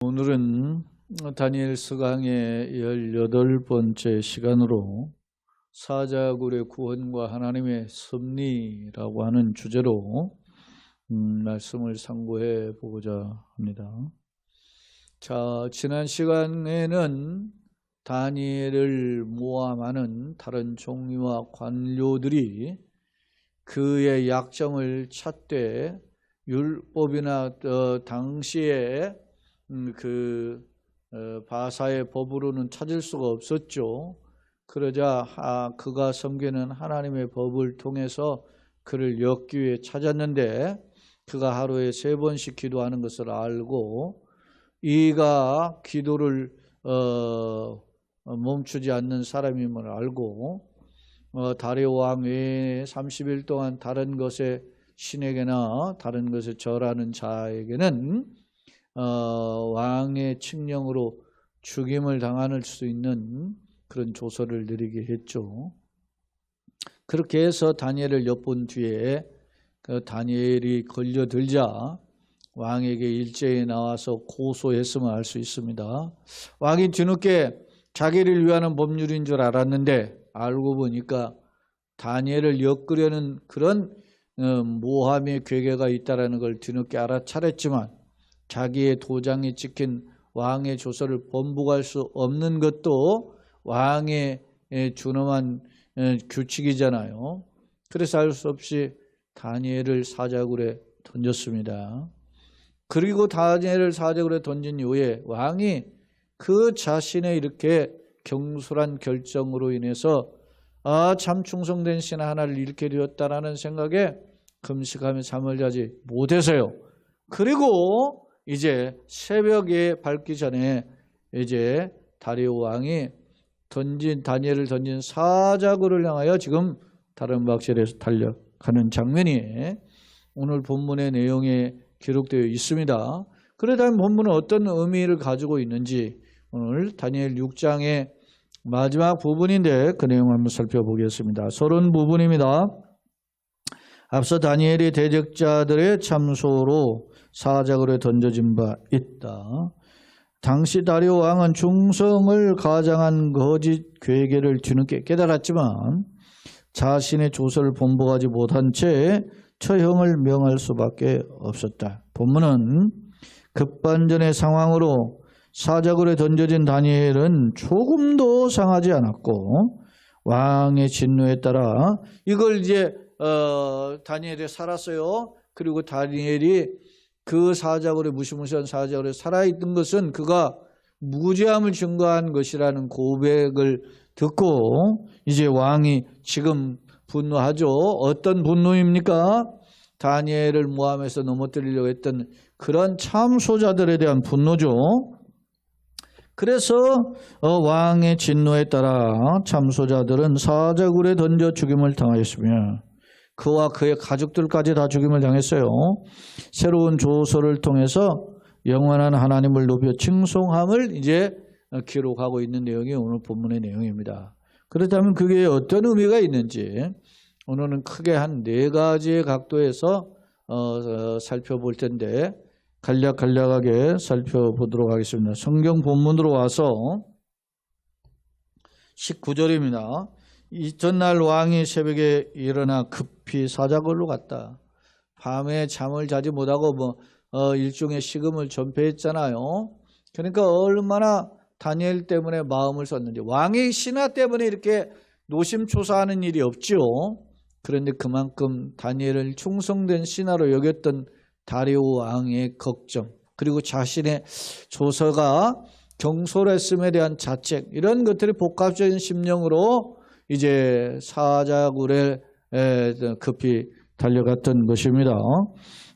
오늘은 다니엘서 강의 18번째 시간으로 사자굴의 구원과 하나님의 섭리라고 하는 주제로 말씀을 상고해 보고자 합니다. 자, 지난 시간에는 다니엘을 모함하는 다른 종류와 관료들이 그의 약점을 찾되 율법이나 당시에 바사의 법으로는 찾을 수가 없었죠. 그러자 그가 섬기는 하나님의 법을 통해서 그를 엮기 위해 찾았는데 그가 하루에 3번씩 기도하는 것을 알고 이가 기도를 멈추지 않는 사람임을 알고 다리오 왕 외에 30일 동안 다른 것에 신에게나 다른 것에 절하는 자에게는 왕의 칙령으로 죽임을 당할 수 있는 그런 조서를 내리게 했죠. 그렇게 해서 다니엘을 엿본 뒤에 그 다니엘이 걸려들자 왕에게 일제히 나와서 고소했음을 알 수 있습니다. 왕이 뒤늦게 자기를 위하는 법률인 줄 알았는데 알고 보니까 다니엘을 엮으려는 그런 모함의 괴계가 있다는 걸 뒤늦게 알아차렸지만 자기의 도장이 찍힌 왕의 조서를 번복할 수 없는 것도 왕의 준엄한 규칙이잖아요. 그래서 알 수 없이 다니엘을 사자굴에 던졌습니다. 그리고 다니엘을 사자굴에 던진 이후에 왕이 그 자신의 이렇게 경솔한 결정으로 인해서 참 충성된 신 하나를 잃게 되었다라는 생각에 금식하며 잠을 자지 못해서요. 그리고 이제 새벽에 밝기 전에 이제 다리오 왕이 다니엘을 던진 사자굴을 향하여 지금 다른 박실에서 달려가는 장면이 오늘 본문의 내용에 기록되어 있습니다. 그렇다면 본문은 어떤 의미를 가지고 있는지 오늘 다니엘 6장의 마지막 부분인데 그 내용을 한번 살펴보겠습니다. 서론 부분입니다. 앞서 다니엘이 대적자들의 참소로 사자굴에 던져진 바 있다. 당시 다리오 왕은 충성을 가장한 거짓 괴계를 뒤늦게 깨달았지만 자신의 조서를 번복하지 못한 채 처형을 명할 수밖에 없었다. 본문은 급반전의 상황으로 사자굴에 던져진 다니엘은 조금도 상하지 않았고 왕의 진노에 따라 이걸 이제 다니엘이 살았어요. 그리고 다니엘이 그 사자굴에 무시무시한 사자굴에 살아있던 것은 그가 무죄함을 증거한 것이라는 고백을 듣고 이제 왕이 지금 분노하죠. 어떤 분노입니까? 다니엘을 모함해서 넘어뜨리려고 했던 그런 참소자들에 대한 분노죠. 그래서 왕의 진노에 따라 참소자들은 사자굴에 던져 죽임을 당하였으며 그와 그의 가족들까지 다 죽임을 당했어요. 새로운 조서를 통해서 영원한 하나님을 높여 칭송함을 이제 기록하고 있는 내용이 오늘 본문의 내용입니다. 그렇다면 그게 어떤 의미가 있는지 오늘은 크게 한 4가지의 각도에서 살펴볼 텐데 간략하게 살펴보도록 하겠습니다. 성경 본문으로 와서 19절입니다. 이튿날 왕이 새벽에 일어나 급히 사자굴로 갔다. 밤에 잠을 자지 못하고 일종의 식음을 전폐했잖아요. 그러니까 얼마나 다니엘 때문에 마음을 썼는지. 왕의 신하 때문에 이렇게 노심초사하는 일이 없죠. 그런데 그만큼 다니엘을 충성된 신하로 여겼던 다리오 왕의 걱정, 그리고 자신의 조서가 경솔했음에 대한 자책, 이런 것들이 복합적인 심령으로 이제 사자굴에 급히 달려갔던 것입니다.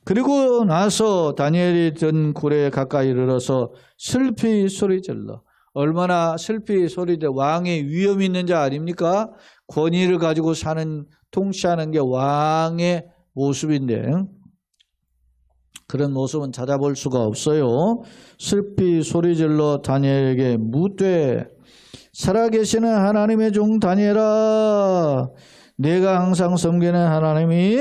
그리고 나서 다니엘이 든 굴에 가까이 이르러서 슬피 소리질러. 얼마나 슬피 소리질, 왕의 위엄이 있는 자 아닙니까? 권위를 가지고 통치하는 게 왕의 모습인데 그런 모습은 찾아볼 수가 없어요. 슬피 소리질러 다니엘에게 묻되 살아계시는 하나님의 종 다니엘아, 내가 항상 섬기는 하나님이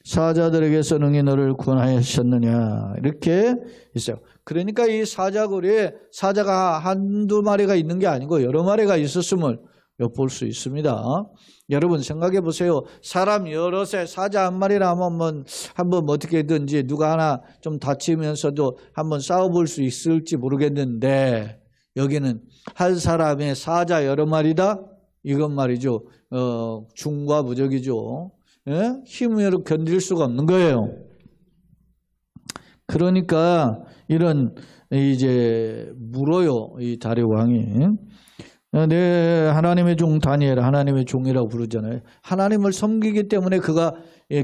사자들에게서 능히 너를 구원하셨느냐, 이렇게 있어요. 그러니까 이 사자굴에 사자가 한두 마리가 있는 게 아니고 여러 마리가 있었음을 엿볼 수 있습니다. 여러분 생각해 보세요. 사람 여럿에 사자 한 마리라면 한번 어떻게든지 누가 하나 좀 다치면서도 한번 싸워볼 수 있을지 모르겠는데 여기는 한 사람의 사자 여러 마리다? 이건 말이죠. 중과 부적이죠. 예? 힘으로 견딜 수가 없는 거예요. 그러니까 이런 이제 물어요. 이 다리오 왕이. 내 하나님의 종 다니엘 하나님의 종이라고 부르잖아요. 하나님을 섬기기 때문에 그가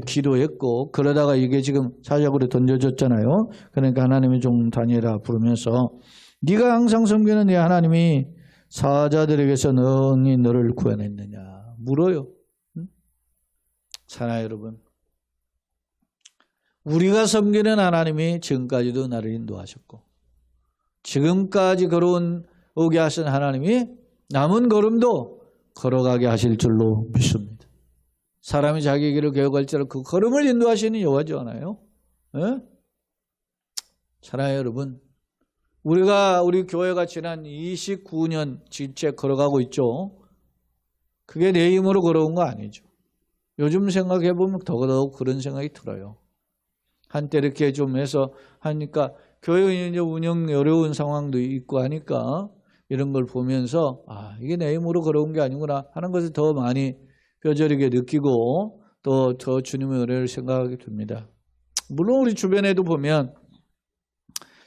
기도했고 그러다가 이게 지금 사자굴에 던져졌잖아요. 그러니까 하나님의 종 다니엘아 부르면서 네가 항상 섬기는 네 하나님이 사자들에게서 능히 너를 구원했느냐 물어요. 사랑하는 여러분, 우리가 섬기는 하나님이 지금까지도 나를 인도하셨고 지금까지 걸어오게 하신 하나님이 남은 걸음도 걸어가게 하실 줄로 믿습니다. 사람이 자기 길을 개혁할지라도 그 걸음을 인도하시는 여호와지 않아요? 예? 사랑하는 여러분, 우리 교회가 지난 29년 지체 걸어가고 있죠. 그게 내 힘으로 걸어온 거 아니죠. 요즘 생각해 보면 더더욱 그런 생각이 들어요. 한때 이렇게 좀 해서 하니까 교회 운영 어려운 상황도 있고 하니까 이런 걸 보면서 이게 내 힘으로 걸어온 게 아니구나 하는 것을 더 많이 뼈저리게 느끼고 또 더 주님의 은혜를 생각하게 됩니다. 물론 우리 주변에도 보면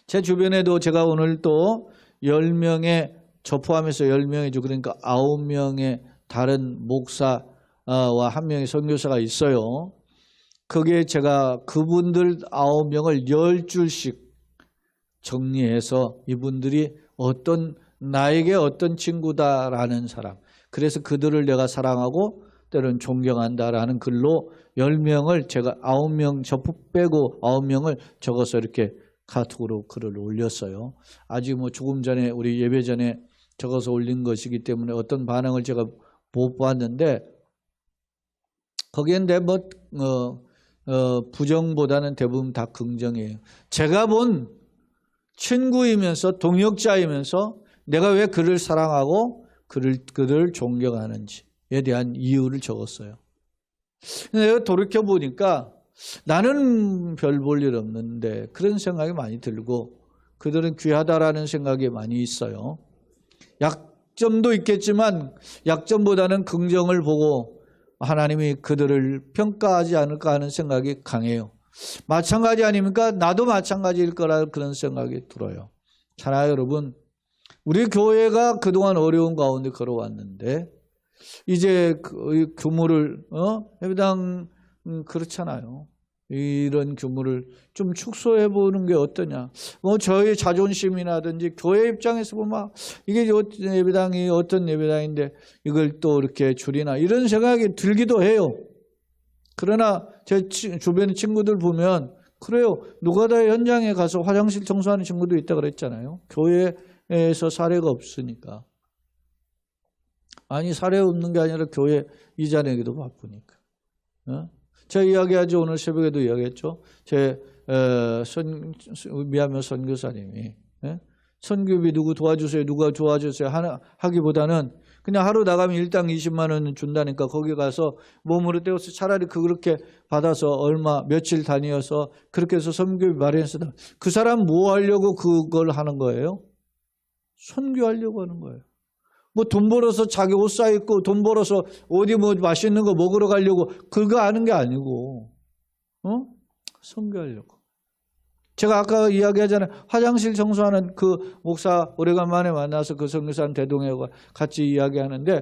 제 주변에도 제가 오늘 또 10명의 저 포함해서 10명이죠. 그러니까 9명의 다른 목사와 1명의 선교사가 있어요. 그게 제가 그분들 9명을 10줄씩 정리해서 이분들이 나에게 어떤 친구다라는 사람, 그래서 그들을 내가 사랑하고 때로는 존경한다라는 글로 10명을 제가 9명 저 빼고 9명을 적어서 이렇게 카톡으로 글을 올렸어요. 아직 조금 전에 우리 예배 전에 적어서 올린 것이기 때문에 어떤 반응을 제가 못 봤는데 거기엔 부정보다는 대부분 다 긍정이에요. 제가 본 친구이면서 동역자이면서 내가 왜 그를 사랑하고 그를 존경하는지에 대한 이유를 적었어요. 내가 돌이켜보니까 나는 별 볼 일 없는데 그런 생각이 많이 들고 그들은 귀하다라는 생각이 많이 있어요. 약점도 있겠지만 약점보다는 긍정을 보고 하나님이 그들을 평가하지 않을까 하는 생각이 강해요. 마찬가지 아닙니까? 나도 마찬가지일 거라는 그런 생각이 들어요. 사랑하는 여러분, 우리 교회가 그동안 어려운 가운데 걸어왔는데 이제 그 규모를 예배당 그렇잖아요. 이런 규모를 좀 축소해 보는 게 어떠냐. 저희 자존심이라든지 교회 입장에서 보면 이게 예배당이 어떤 예배당인데 이걸 또 이렇게 줄이나 이런 생각이 들기도 해요. 그러나 제 주변 친구들 보면 그래요. 노가다 현장에 가서 화장실 청소하는 친구도 있다 그랬잖아요. 교회에서 사례가 없으니까. 아니 사례 없는 게 아니라 교회 이자 내기도 바쁘니까. 제가 이야기하죠. 오늘 새벽에도 이야기했죠. 제 미얀마 선교사님이 선교비 누구 도와주세요, 누가 도와주세요 하기보다는 그냥 하루 나가면 일당 20만 원 준다니까 거기 가서 몸으로 떼어서 차라리 그렇게 받아서 얼마 며칠 다녀서 그렇게 해서 선교비 마련해서 그 사람 뭐 하려고 그걸 하는 거예요? 선교하려고 하는 거예요. 돈 벌어서 자기 옷 사입고 돈 벌어서 어디 맛있는 거 먹으러 가려고 그거 하는 게 아니고 선교하려고. 제가 아까 이야기하잖아요. 화장실 청소하는 그 목사 오래간만에 만나서 그 선교사님 대동해가 같이 이야기하는데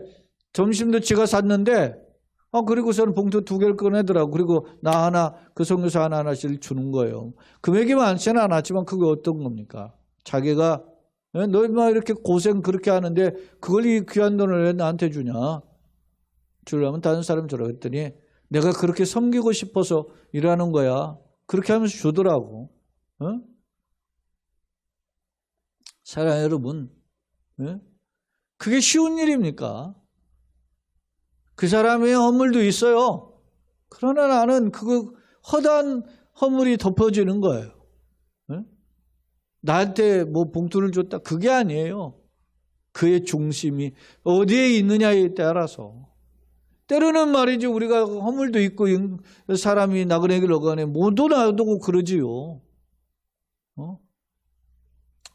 점심도 지가 샀는데 그리고서는 봉투 2개를 꺼내더라고. 그리고 나 하나 그 선교사 하나씩 주는 거예요. 금액이 많지는 않았지만 그게 어떤 겁니까? 자기가 너 이렇게 고생 그렇게 하는데 그걸 이 귀한 돈을 왜 나한테 주냐? 주려면 다른 사람 주라 했더니 내가 그렇게 섬기고 싶어서 일하는 거야. 그렇게 하면서 주더라고. 사랑하는 여러분, 그게 쉬운 일입니까? 그 사람의 허물도 있어요. 그러나 나는 그거 허다한 허물이 덮어지는 거예요. 나한테 뭐 봉투를 줬다. 그게 아니에요. 그의 중심이 어디에 있느냐에 따라서. 때로는 말이지 우리가 허물도 있고 사람이 나그네길 어간에 모두 놔두고 그러지요.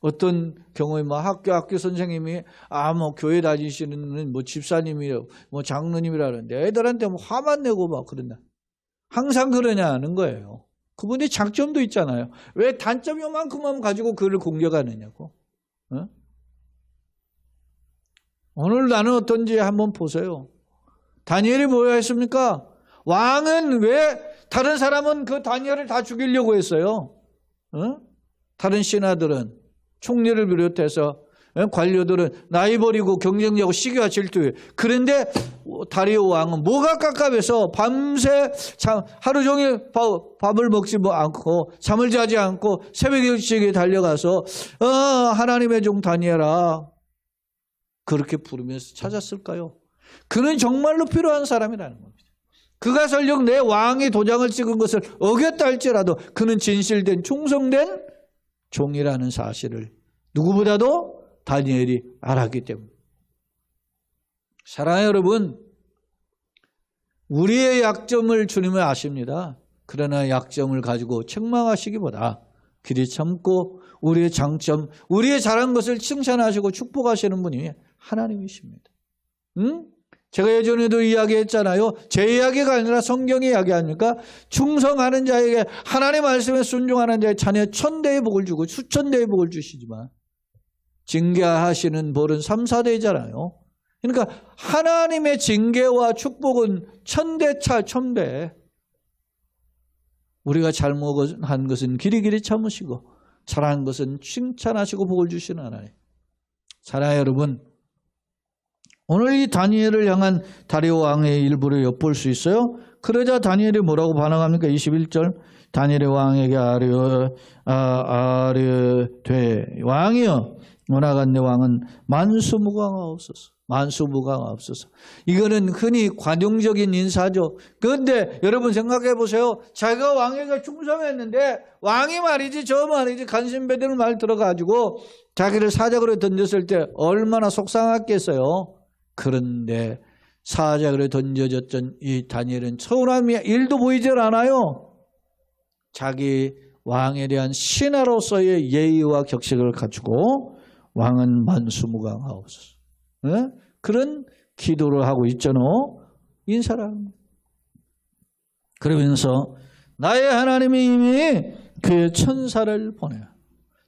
어떤 경우에 뭐 학교 선생님이 뭐 교회 다니시는 뭐 집사님이라 뭐 장로님이라는데 애들한테 뭐 화만 내고 막 그런다. 항상 그러냐는 거예요. 그분의 장점도 있잖아요. 왜 단점 요만큼만 가지고 그를 공격하느냐고. 오늘 나는 어떤지 한번 보세요. 다니엘이 뭐야 했습니까? 왕은 왜 다른 사람은 그 다니엘을 다 죽이려고 했어요. 다른 신하들은 총리를 비롯해서 관료들은 나이 버리고 경쟁자고 시기와 질투해. 그런데 다리오 왕은 뭐가 깝깝해서 밤새 하루 종일 밥을 먹지 않고 잠을 자지 않고 새벽 일찍에 달려가서 하나님의 종 다니엘아 그렇게 부르면서 찾았을까요? 그는 정말로 필요한 사람이라는 겁니다. 그가 설령 내 왕이 도장을 찍은 것을 어겼다 할지라도 그는 진실된 충성된 종이라는 사실을 누구보다도 다니엘이 알았기 때문에. 사랑하는 여러분, 우리의 약점을 주님은 아십니다. 그러나 약점을 가지고 책망하시기보다 길이 참고 우리의 장점, 우리의 잘한 것을 칭찬하시고 축복하시는 분이 하나님이십니다. 제가 예전에도 이야기했잖아요. 제 이야기가 아니라 성경의 이야기 아닙니까? 충성하는 자에게 하나님 말씀에 순종하는 자의 자녀 1000대의 복을 주고 수천대의 복을 주시지만 징계하시는 벌은 3, 4대잖아요. 그러니까 하나님의 징계와 축복은 1000대 차 1000배. 우리가 잘못한 것은 길이길이 참으시고 잘한 것은 칭찬하시고 복을 주시는 하나님. 사랑하는 여러분, 오늘 이 다니엘을 향한 다리오 왕의 일부를 엿볼 수 있어요. 그러자 다니엘이 뭐라고 반응합니까? 21절 다니엘의 왕에게 아뢰되 왕이여 원하건대 왕은 만수무강하옵소서. 만수무강하옵소서. 이거는 흔히 관용적인 인사죠. 그런데 여러분 생각해 보세요. 자기가 왕에게 충성했는데 왕이 말이지 저 말이지 간신배들 말 들어가지고 자기를 사적으로 던졌을 때 얼마나 속상했겠어요. 그런데 사자굴에 던져졌던 이 다니엘은 서운함이 1도 보이질 않아요. 자기 왕에 대한 신하로서의 예의와 격식을 가지고 왕은 만수무강하옵소서. 그런 기도를 하고 있잖아. 인사라는. 그러면서 나의 하나님이 이미 그의 천사를 보내요.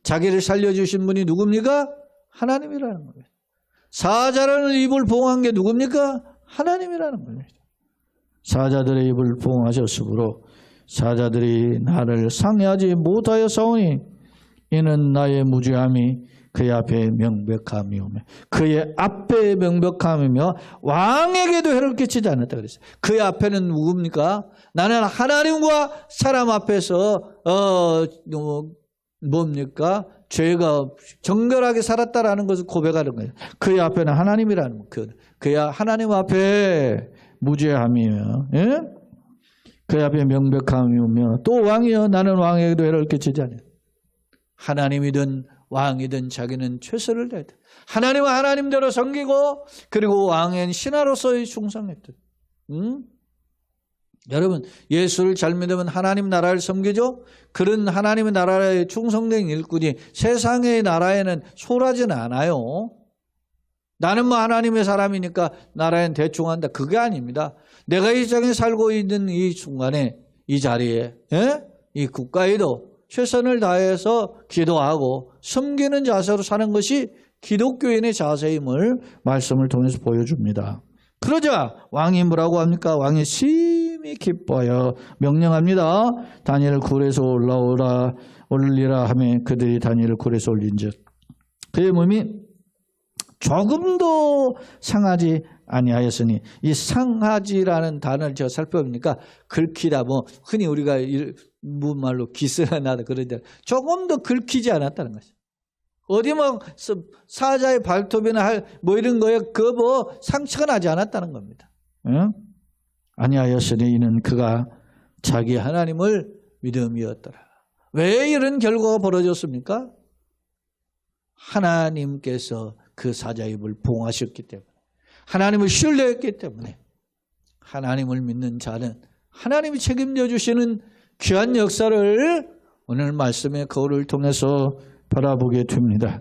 자기를 살려주신 분이 누굽니까? 하나님이라는 겁니다. 사자라는 입을 보호한 게 누굽니까? 하나님이라는 겁니다. 사자들의 입을 보호하셨으므로 사자들이 나를 상해하지 못하였사오니 이는 나의 무죄함이 그의 앞에 명백함이오며 그의 앞에 명백함이며 왕에게도 해를 끼치지 않았다 그랬어요. 그의 앞에는 누굽니까? 나는 하나님과 사람 앞에서 뭡니까? 죄가 정결하게 살았다라는 것을 고백하는 거예요. 그의 앞에는 하나님이라는 거예요. 그의 하나님 앞에 무죄함이며 그의 앞에 명백함이며 또 왕이여 나는 왕에게도 해를 끼치지 않아요. 하나님이든 왕이든 자기는 최선을 다했다. 하나님은 하나님대로 섬기고 그리고 왕은 신하로서의 충성했다. 여러분 예수를 잘 믿으면 하나님 나라를 섬기죠. 그런 하나님의 나라에 충성된 일꾼이 세상의 나라에는 소홀하지는 않아요. 나는 뭐 하나님의 사람이니까 나라엔 대충 한다. 그게 아닙니다. 내가 이 땅에 살고 있는 이 순간에 이 자리에 이 국가에도 최선을 다해서 기도하고 섬기는 자세로 사는 것이 기독교인의 자세임을 말씀을 통해서 보여줍니다. 그러자 왕이 뭐라고 합니까? 왕이 심히 기뻐하여 명령합니다. 다니엘을 굴에서 올리라 하며 그들이 다니엘을 굴에서 올린즉 그의 몸이 조금도 상하지 아니하였으니 이 상하지라는 단어를 제가 살펴보니까 긁히다 뭐 흔히 우리가 말로 기스가 나다 그러는데 조금도 긁히지 않았다는 것이죠. 어디 뭐 사자의 발톱이나 뭐 이런 거에 그 뭐 상처가 나지 않았다는 겁니다. 아니하였으니 이는 그가 자기 하나님을 믿음이었더라. 왜 이런 결과가 벌어졌습니까? 하나님께서 그 사자 입을 봉하셨기 때문에, 하나님을 신뢰했기 때문에, 하나님을 믿는 자는 하나님이 책임져 주시는 귀한 역사를 오늘 말씀의 거울을 통해서 바라보게 됩니다.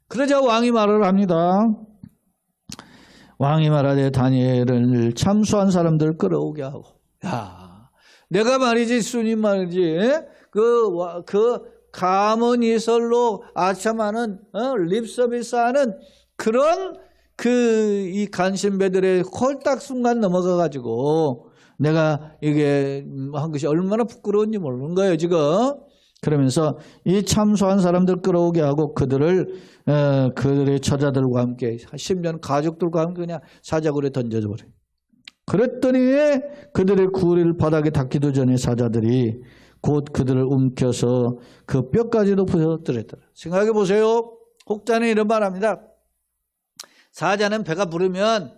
그러자 왕이 말을 합니다. 왕이 말하되 다니엘을 참수한 사람들을 끌어오게 하고, 야, 내가 말이지, 주님 말이지, 그 가문이설로 아참하는 립서비스하는 그런 이 간신배들의 홀딱 순간 넘어가 가지고 내가 이게 한 것이 얼마나 부끄러운지 모르는 거예요 지금. 그러면서 이 참수한 사람들 끌어오게 하고 그들의 처자들과 함께, 심지어는 가족들과 함께 그냥 사자굴에 던져버려요. 그랬더니 그들의 구리를 바닥에 닿기도 전에 사자들이 곧 그들을 움켜서 그 뼈까지도 부서뜨렸더라. 생각해 보세요. 혹자는 이런 말합니다. 사자는 배가 부르면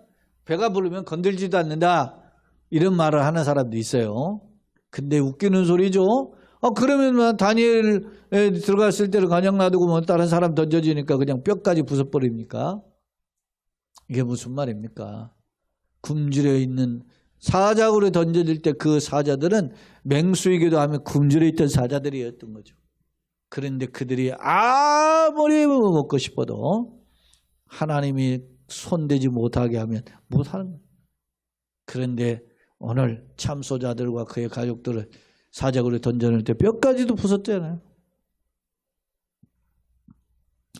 건들지도 않는다, 이런 말을 하는 사람도 있어요. 근데 웃기는 소리죠. 그러면 다니엘에 들어갔을 때를 그냥 놔두고 뭐 다른 사람 던져지니까 그냥 뼈까지 부숴버립니까? 이게 무슨 말입니까? 굶주려 있는 사자굴에 던져질 때 그 사자들은 맹수이기도 하며 굶주려 있던 사자들이었던 거죠. 그런데 그들이 아무리 먹고 싶어도 하나님이 손대지 못하게 하면 못하는 거예요. 그런데 오늘 참소자들과 그의 가족들을 사자굴에 던져낼 때 뼈까지도 부쉈잖아요.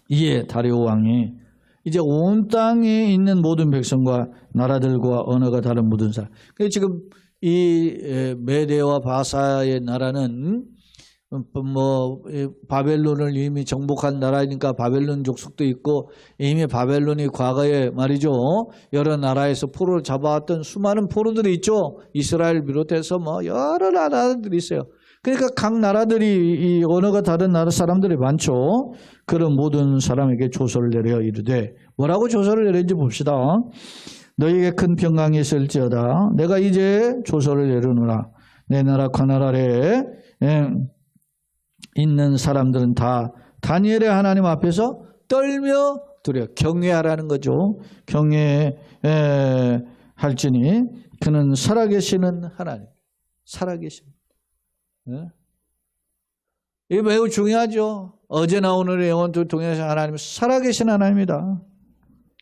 이에 다리오 왕이 이제 온 땅에 있는 모든 백성과 나라들과 언어가 다른 모든 사람. 지금 이 메대와 바사의 나라는 바벨론을 이미 정복한 나라니까 바벨론 족속도 있고, 이미 바벨론이 과거에 말이죠, 여러 나라에서 포로를 잡아왔던 수많은 포로들이 있죠. 이스라엘 비롯해서 여러 나라들이 있어요. 그러니까 각 나라들이 이 언어가 다른 나라 사람들이 많죠. 그런 모든 사람에게 조서를 내려 이르되, 뭐라고 조서를 내렸는지 봅시다. 너희에게 큰 평강이 있을지어다. 내가 이제 조서를 내려놓으라. 내 나라 가나안 아래에 있는 사람들은 다 다니엘의 하나님 앞에서 떨며 두려워, 경외하라는 거죠. 경외할지니 그는 살아계시는 하나님, 살아계신. 이게 매우 중요하죠. 어제나 오늘의 영원토록 동행하신 하나님은 살아계신 하나님이다.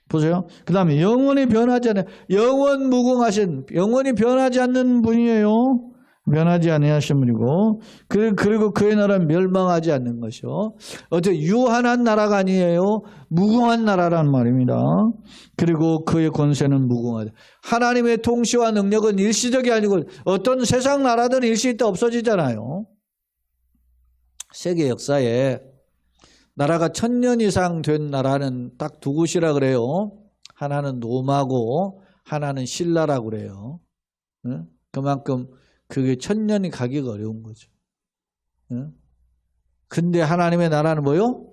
보세요. 그 다음에 영원히 변하지 않아요. 영원 무궁하신, 영원히 변하지 않는 분이에요. 변하지 아니하신 분이고, 그리고 그의 나라는 멸망하지 않는 것이요. 어째 유한한 나라가 아니에요. 무궁한 나라란 말입니다. 그리고 그의 권세는 무궁하다. 하나님의 통치와 능력은 일시적이 아니고, 어떤 세상 나라들은 일시 때 없어지잖아요. 세계 역사에 나라가 1000년 이상 된 나라는 딱 두 곳이라 그래요. 하나는 로마고 하나는 신라라고 그래요. 그만큼 그게 1000년이 가기가 어려운 거죠. 근데 하나님의 나라는 뭐요?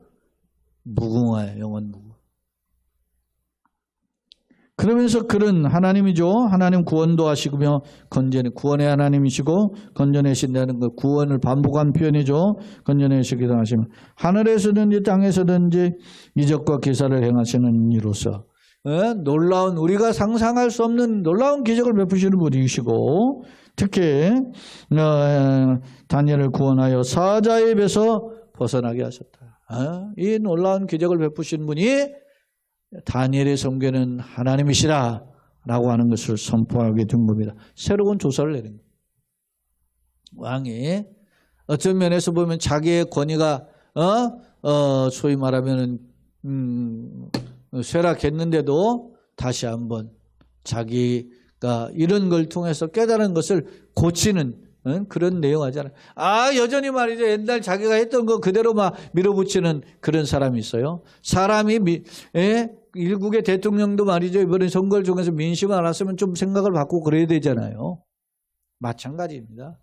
무궁화예요. 영원 무궁화. 그러면서 그런 하나님이죠. 하나님 구원도 하시며 구원의 하나님이시고 건져내신다는 거, 구원을 반복한 표현이죠. 건져내시기도 하시며 하늘에서든지 땅에서든지 이적과 기사를 행하시는 이로서 놀라운, 우리가 상상할 수 없는 놀라운 기적을 베푸시는 분이시고, 특히 다니엘을 구원하여 사자의 입에서 벗어나게 하셨다. 이 놀라운 기적을 베푸신 분이 다니엘의 성계는 하나님이시라 라고 하는 것을 선포하게 된 겁니다. 새로운 조사를 내린 겁니다. 왕이 어떤 면에서 보면 자기의 권위가 소위 말하면 쇠락했는데도 다시 한번 자기가 이런 걸 통해서 깨달은 것을 고치는 그런 내용 하잖아요. 여전히 말이죠. 옛날 자기가 했던 거 그대로 막 밀어붙이는 그런 사람이 있어요. 사람이 일국의 대통령도 말이죠. 이번에 선거를 통해서 민심을 알았으면 좀 생각을 바꾸고 그래야 되잖아요. 마찬가지입니다.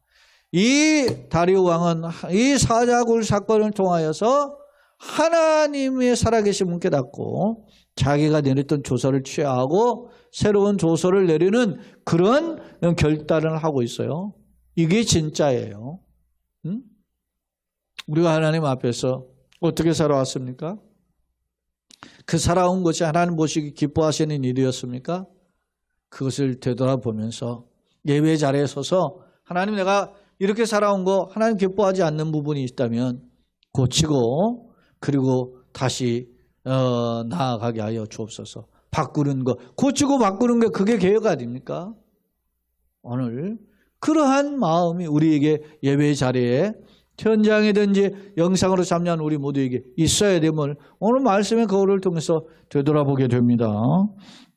이 다리오 왕은 이 사자굴 사건을 통하여서 하나님의 살아계심을 깨닫고 자기가 내렸던 조서를 취하고 새로운 조서를 내리는 그런 결단을 하고 있어요. 이게 진짜예요. 우리가 하나님 앞에서 어떻게 살아왔습니까? 그 살아온 것이 하나님 보시기 기뻐하시는 일이었습니까? 그것을 되돌아보면서 예배 자리에 서서 하나님, 내가 이렇게 살아온 거 하나님 기뻐하지 않는 부분이 있다면 고치고 그리고 다시 나아가게 하여 주옵소서. 바꾸는 거, 고치고 바꾸는 게 그게 개혁 아닙니까? 오늘 그러한 마음이 우리에게 예배 자리에 현장이든지 영상으로 참여한 우리 모두에게 있어야 됨을 오늘 말씀의 거울을 통해서 되돌아보게 됩니다.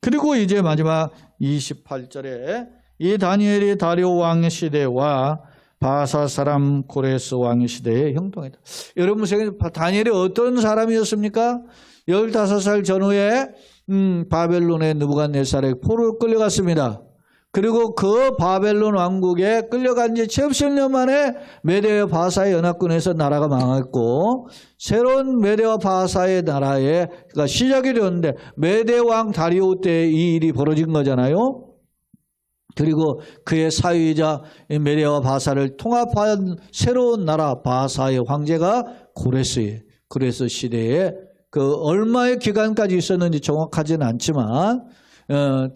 그리고 이제 마지막 28절에 이 다니엘이 다리오 왕의 시대와 바사 사람 고레스 왕의 시대에 형통했다. 여러분 생각에 다니엘이 어떤 사람이었습니까? 15살 전후에 바벨론의 느부갓네살의 포로로 끌려갔습니다. 그리고 그 바벨론 왕국에 끌려간 지 70년 만에 메대와 바사의 연합군에서 나라가 망했고 새로운 메대와 바사의 나라가 시작이 되었는데 메대 왕 다리오 때 이 일이 벌어진 거잖아요. 그리고 그의 사위이자 메대와 바사를 통합한 새로운 나라 바사의 황제가 고레스 시대에 그 얼마의 기간까지 있었는지 정확하지는 않지만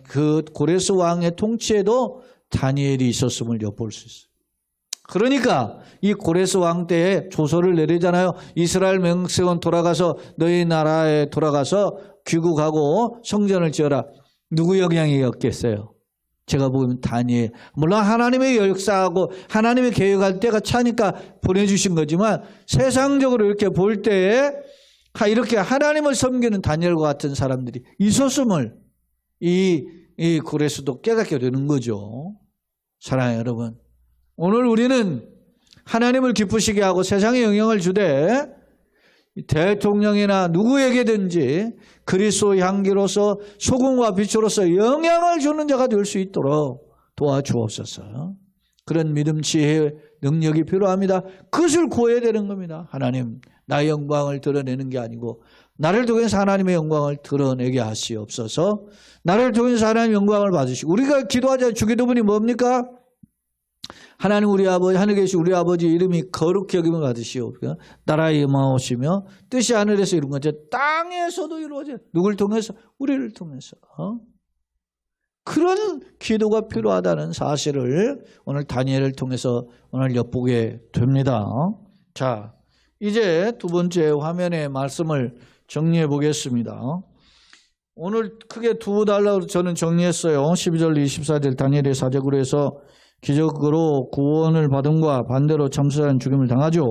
그 고레스 왕의 통치에도 다니엘이 있었음을 엿볼 수 있어요. 그러니까 이 고레스 왕 때에 조서를 내리잖아요. 이스라엘 백성은 돌아가서 너희 나라에 돌아가서 귀국하고 성전을 지어라. 누구 영향이었겠어요? 제가 보면 다니엘. 물론 하나님의 역사하고 하나님의 계획할 때가 차니까 보내주신 거지만 세상적으로 이렇게 볼 때에 이렇게 하나님을 섬기는 다니엘과 같은 사람들이 있었음을 이 고레스도 깨닫게 되는 거죠. 사랑하는 여러분, 오늘 우리는 하나님을 기쁘시게 하고 세상에 영향을 주되 대통령이나 누구에게든지 그리스도의 향기로서 소금과 빛으로서 영향을 주는 자가 될 수 있도록 도와주옵소서. 그런 믿음, 지혜, 능력이 필요합니다. 그것을 구해야 되는 겁니다. 하나님, 나의 영광을 드러내는 게 아니고 나를 통해서 하나님의 영광을 드러내게 하시옵소서. 나를 통해서 하나님의 영광을 받으시고, 우리가 기도하자 주기도문이 뭡니까? 하나님 우리 아버지, 하늘에 계신 우리 아버지 이름이 거룩히 여김을 받으시옵소서. 나라에 임하오시며 뜻이 하늘에서 이룬 것처럼 땅에서도 이루어져요. 누굴 통해서? 우리를 통해서. 그런 기도가 필요하다는 사실을 오늘 다니엘을 통해서 오늘 엿보게 됩니다. 자, 이제 두 번째 화면의 말씀을 정리해 보겠습니다. 오늘 크게 두 달로 저는 정리했어요. 12절 24절 다니엘의 사적으로 해서 기적으로 구원을 받음과 반대로 참수한 죽임을 당하죠.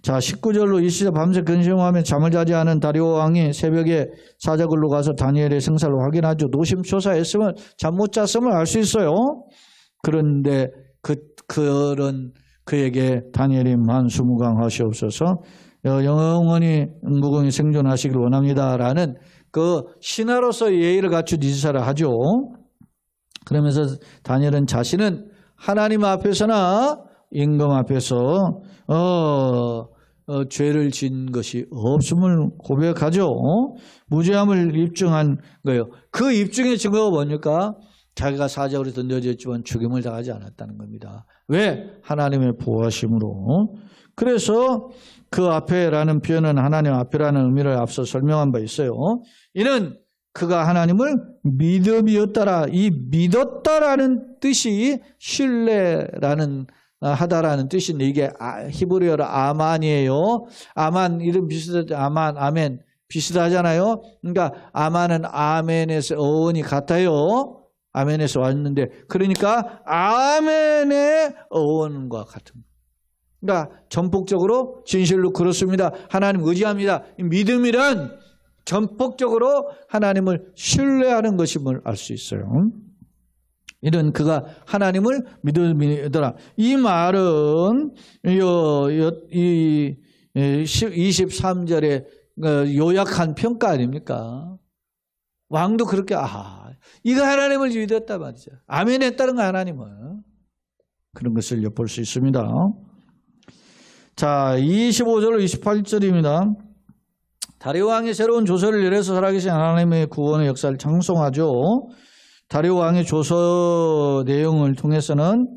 자, 19절로 이 시대 밤새 근심하며 잠을 자지 않은 다리오 왕이 새벽에 사자굴로 가서 다니엘의 생사를 확인하죠. 노심초사했으면 잠 못 잤음을 알 수 있어요. 그런데 그런 그에게 다니엘이 만수무강하시옵소서, 영원히 무궁히 생존하시길 원합니다라는 그 신하로서 예의를 갖춘 인사를 하죠. 그러면서 다니엘은 자신은 하나님 앞에서나 임금 앞에서 죄를 지은 것이 없음을 고백하죠. 무죄함을 입증한 거예요. 그 입증의 증거가 뭡니까? 자기가 사적으로 던져졌지만 죽임을 당하지 않았다는 겁니다. 왜? 하나님의 보호하심으로. 그래서 그 앞에라는 표현은 하나님 앞에라는 의미를 앞서 설명한 바 있어요. 이는 그가 하나님을 믿음이었다라, 이 믿었다라는 뜻이 신뢰라는 하다라는 뜻인데 이게 히브리어로 아만이에요. 아만 이름 비슷하죠. 아만, 아멘 비슷하잖아요. 그러니까 아만은 아멘에서 어원이 같아요. 아멘에서 왔는데 그러니까 아멘의 어원과 같은. 그러니까 전폭적으로 진실로 그렇습니다. 하나님 의지합니다. 믿음이란 전폭적으로 하나님을 신뢰하는 것임을 알 수 있어요. 이런 그가 하나님을 믿으더라. 이 말은 이 23절에 요약한 평가 아닙니까? 왕도 그렇게 이거 하나님을 믿었다 말이죠. 아멘 했다는 거 하나님은. 그런 것을 엿볼 수 있습니다. 자, 25절 28절입니다. 다리오 왕이 새로운 조서를 내려서 살아계신 하나님의 구원의 역사를 창송하죠. 다리오 왕의 조서 내용을 통해서는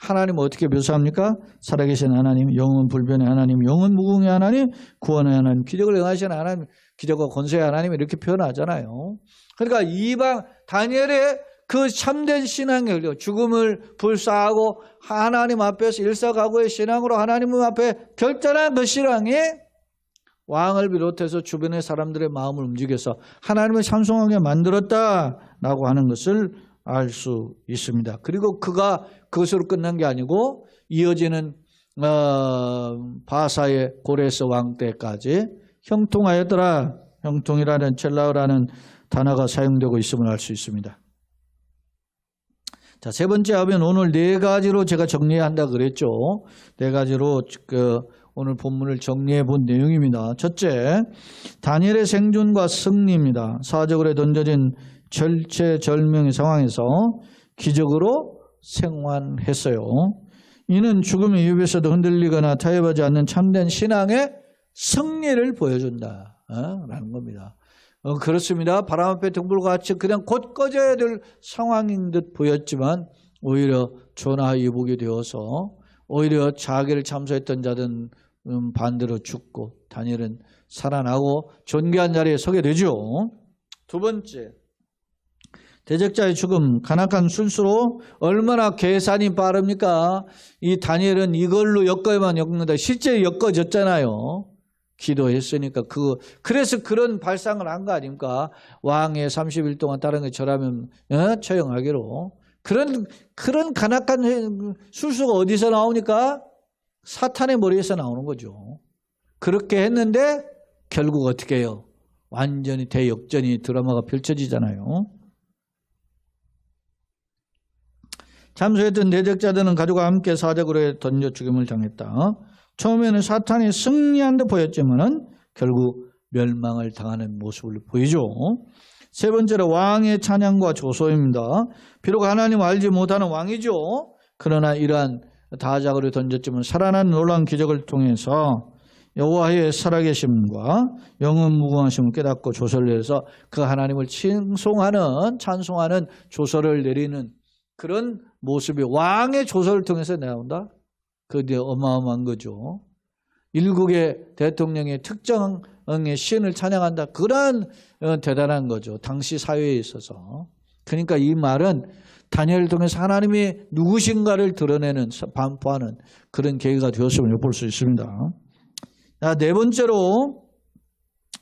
하나님 어떻게 묘사합니까? 살아계신 하나님, 영원 불변의 하나님, 영원 무궁의 하나님, 구원의 하나님, 기적을 행하시는 하나님, 기적과 권세의 하나님 이렇게 표현하잖아요. 그러니까 이방 다니엘의 그 참된 신앙을 죽음을 불사하고 하나님 앞에서 일사각오의 신앙으로 하나님 앞에 결단한 그 신앙이 왕을 비롯해서 주변의 사람들의 마음을 움직여서 하나님을 찬송하게 만들었다라고 하는 것을 알 수 있습니다. 그리고 그가 그것으로 끝난 게 아니고 이어지는 바사의 고레스 왕 때까지 형통하였더라. 형통이라는 첼라어라는 단어가 사용되고 있음을 알 수 있습니다. 자, 세 번째 하면 오늘 네 가지로 제가 정리한다 그랬죠. 네 가지로 오늘 본문을 정리해 본 내용입니다. 첫째, 다니엘의 생존과 승리입니다. 사적으로 던져진 절체절명의 상황에서 기적으로 생還했어요. 이는 죽음의 위협에서도 흔들리거나 타협하지 않는 참된 신앙의 승리를 보여준다 라는 겁니다. 그렇습니다. 바람 앞에 등불과 같이 그냥 곧 꺼져야 될 상황인 듯 보였지만 오히려 전화위복이 되어서 오히려 자기를 참소했던 자들은 반대로 죽고 다니엘은 살아나고 존귀한 자리에 서게 되죠. 두 번째, 대적자의 죽음, 간악한 술수로 얼마나 계산이 빠릅니까? 이 다니엘은 이걸로 엮어야만 엮는다. 실제 엮어졌잖아요. 기도했으니까 그래서 그런 발상을 한 거 아닙니까? 왕의 30일 동안 다른 게 절하면 처형하기로. 그런 간악한 술수가 어디서 나오니까? 사탄의 머리에서 나오는 거죠. 그렇게 했는데 결국 어떻게 해요? 완전히 대역전이 드라마가 펼쳐지잖아요. 참소했던 대적자들은 가족과 함께 사적으로 던져 죽임을 당했다. 처음에는 사탄이 승리한 듯 보였지만은 결국 멸망을 당하는 모습을 보이죠. 세 번째로 왕의 찬양과 조소입니다. 비록 하나님 알지 못하는 왕이죠. 그러나 이러한 다작으로 던졌지만 살아난 놀라운 기적을 통해서 여호와의 살아계심과 영원 무궁하심을 깨닫고 조소를 해서 그 하나님을 찬송하는 조소를 내리는 그런 모습이 왕의 조소를 통해서 나온다. 그게 어마어마한 거죠. 일국의 대통령의 특정의 신을 찬양한다. 그런 대단한 거죠. 당시 사회에 있어서. 그러니까 이 말은 다니엘을 통해서 하나님이 누구신가를 드러내는, 반포하는 그런 계기가 되었음을 볼 수 있습니다. 자, 네 번째로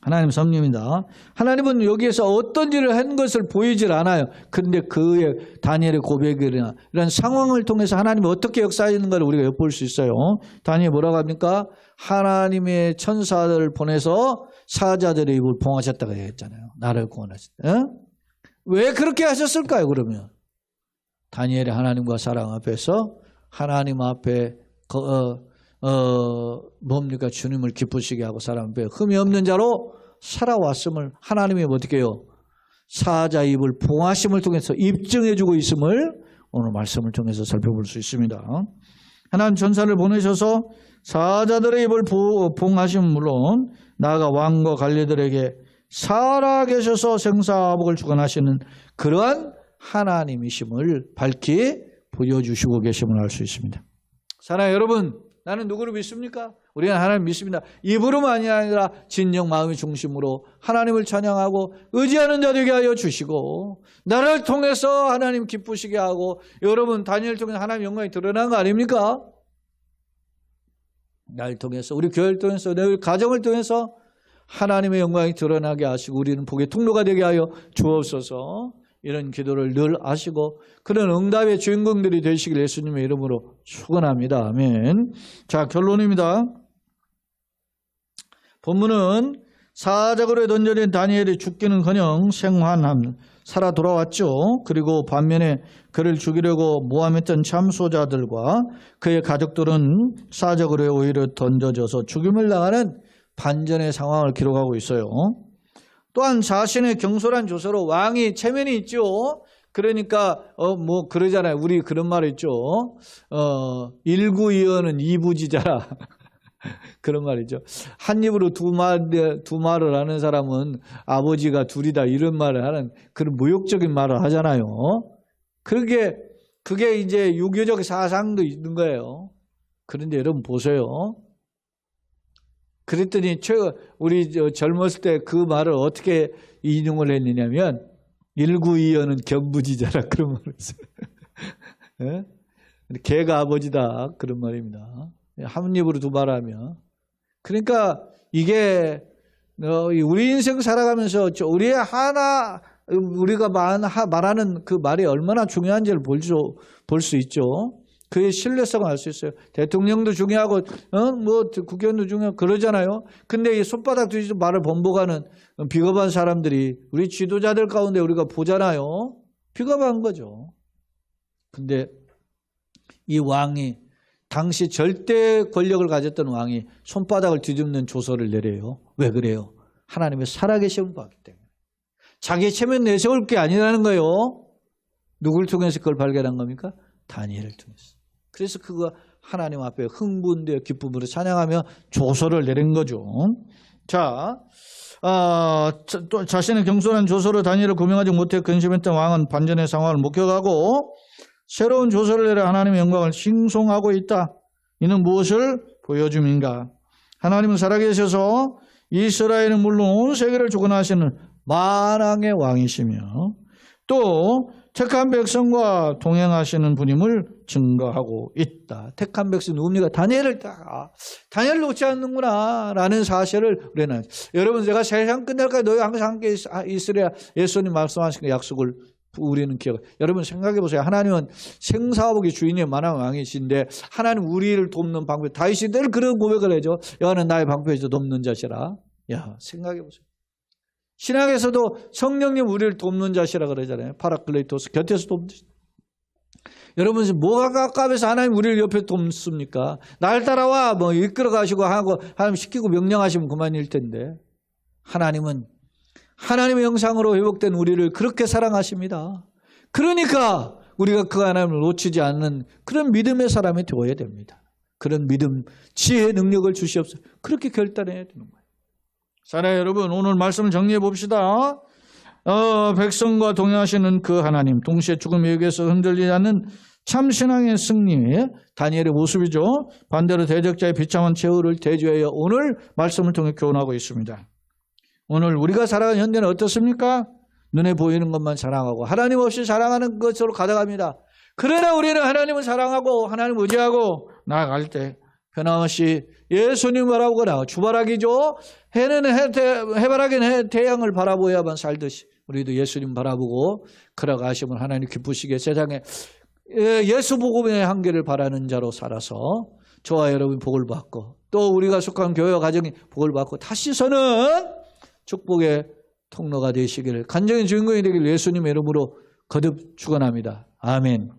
하나님 섭리입니다. 하나님은 여기에서 어떤 일을 한 것을 보이질 않아요. 그런데 그의 다니엘의 고백이나 이런 상황을 통해서 하나님이 어떻게 역사하시는가를 우리가 엿볼 수 있어요. 다니엘이 뭐라고 합니까? 하나님의 천사들을 보내서 사자들의 입을 봉하셨다고 얘기했잖아요. 나를 구원하셨다. 왜 그렇게 하셨을까요? 그러면 다니엘이 하나님과 사랑 앞에서 하나님 앞에 뭡니까? 주님을 기쁘시게 하고 사람 앞에 흠이 없는 자로 살아왔음을 하나님이 어떻게 해요? 사자 입을 봉하심을 통해서 입증해주고 있음을 오늘 말씀을 통해서 살펴볼 수 있습니다. 하나님 전사를 보내셔서 사자들의 입을 봉하심은 물론 나아가 왕과 관리들에게 살아계셔서 생사복을 주관하시는 그러한 하나님이심을 밝히 보여주시고 계심을 알 수 있습니다. 사랑하는 여러분, 나는 누구를 믿습니까? 우리는 하나님 믿습니다. 입으로만이 아니라 진정 마음의 중심으로 하나님을 찬양하고 의지하는 자 되게 하여 주시고 나를 통해서 하나님 기쁘시게 하고 여러분 다니엘을 통해서 하나님의 영광이 드러난 거 아닙니까? 나를 통해서 우리 교회를 통해서 내 가정을 통해서 하나님의 영광이 드러나게 하시고 우리는 복의 통로가 되게 하여 주옵소서. 이런 기도를 늘 하시고 그런 응답의 주인공들이 되시길 예수님의 이름으로 축원합니다. 아멘. 자, 결론입니다. 본문은 사자굴에 던져진 다니엘이 죽기는커녕 생還함, 살아 돌아왔죠. 그리고 반면에 그를 죽이려고 모함했던 참소자들과 그의 가족들은 사자굴에 오히려 던져져서 죽임을 당하는 반전의 상황을 기록하고 있어요. 또한 자신의 경솔한 조서로 왕이 체면이 있죠. 그러니까 뭐 그러잖아요. 우리 그런 말 있죠. 일구이어는 이부지자라. 그런 말이죠. 한 입으로 두 말을 하는 사람은 아버지가 둘이다 이런 말을 하는 그런 모욕적인 말을 하잖아요. 그렇게 그게 이제 유교적 사상도 있는 거예요. 그런데 여러분 보세요. 그랬더니 우리 젊었을 때 그 말을 어떻게 인용을 했느냐면 1922년은 견부지자라 그런 말을 했어요. 개가 아버지다 그런 말입니다. 한 입으로 두 말하면. 그러니까 이게 우리 인생 살아가면서 우리가 말하는 그 말이 얼마나 중요한지를 볼 수 있죠. 그의 신뢰성을 알 수 있어요. 대통령도 중요하고 국회의원도 중요하고 그러잖아요. 근데 이 손바닥 뒤집어 말을 번복하는 비겁한 사람들이 우리 지도자들 가운데 우리가 보잖아요. 비겁한 거죠. 근데 이 왕이 당시 절대 권력을 가졌던 왕이 손바닥을 뒤집는 조서를 내려요. 왜 그래요? 하나님의 살아계심을 봤기 때문에. 자기 체면 내세울 게 아니라는 거예요. 누굴 통해서 그걸 발견한 겁니까? 다니엘을 통해서. 그래서 그거 하나님 앞에 흥분되어 기쁨으로 찬양하며 조서를 내린 거죠. 자, 또 자신의 경솔한 조서로 다니엘을 구명하지 못해 근심했던 왕은 반전의 상황을 목격하고 새로운 조서를 내려 하나님의 영광을 칭송하고 있다. 이는 무엇을 보여줌인가? 하나님은 살아계셔서 이스라엘은 물론 온 세계를 주관하시는 만왕의 왕이시며 또 택한 백성과 동행하시는 분임을 증거하고 있다. 택한 백성 누굽니까? 다니엘을 다니엘 놓지 않는구나 라는 사실을 우리는 여러분 제가 세상 끝날까지 너희 항상 함께 있으랴 예수님 말씀하신 그 약속을 우리는 여러분 생각해 보세요. 하나님은 생사복의 주인이 만왕 왕이신데 하나님 우리를 돕는 방법 다윗이 늘 그런 고백을 해죠. 여호와는 나의 방패이자 돕는 자시라. 야 생각해 보세요. 신학에서도 성령님 우리를 돕는 자시라 그러잖아요. 파라클레이토스 곁에서 돕는 자시라. 여러분 뭐가 가깝해서 하나님 우리를 옆에 돕습니까? 날 따라와 뭐 이끌어 가시고 하고 하나님 시키고 명령하시면 그만일 텐데 하나님은 하나님의 형상으로 회복된 우리를 그렇게 사랑하십니다. 그러니까 우리가 그 하나님을 놓치지 않는 그런 믿음의 사람이 되어야 됩니다. 그런 믿음, 지혜의 능력을 주시옵소서. 그렇게 결단해야 되는 거예요. 사랑하는 여러분, 오늘 말씀을 정리해 봅시다. 백성과 동행하시는 그 하나님, 동시에 죽음의 위기에서 흔들리지 않는 참신앙의 승리, 다니엘의 모습이죠. 반대로 대적자의 비참한 최후를 대조하여 오늘 말씀을 통해 교훈하고 있습니다. 오늘 우리가 살아가는 현대는 어떻습니까? 눈에 보이는 것만 사랑하고 하나님 없이 사랑하는 것으로 가져갑니다. 그러나 우리는 하나님을 사랑하고 하나님을 의지하고 나아갈 때 변함없이 예수님 바라보거나 주바라기죠. 해바라기는 태양을 바라보야만 살듯이 우리도 예수님 바라보고 걸어가시면 하나님 기쁘시게 세상에 예수 복음의 한계를 바라는 자로 살아서 저와 여러분이 복을 받고 또 우리가 속한 교회와 가정이 복을 받고 다시 서는 축복의 통로가 되시기를 간절히 주인공이 되길 예수님의 이름으로 거듭 축원합니다. 아멘.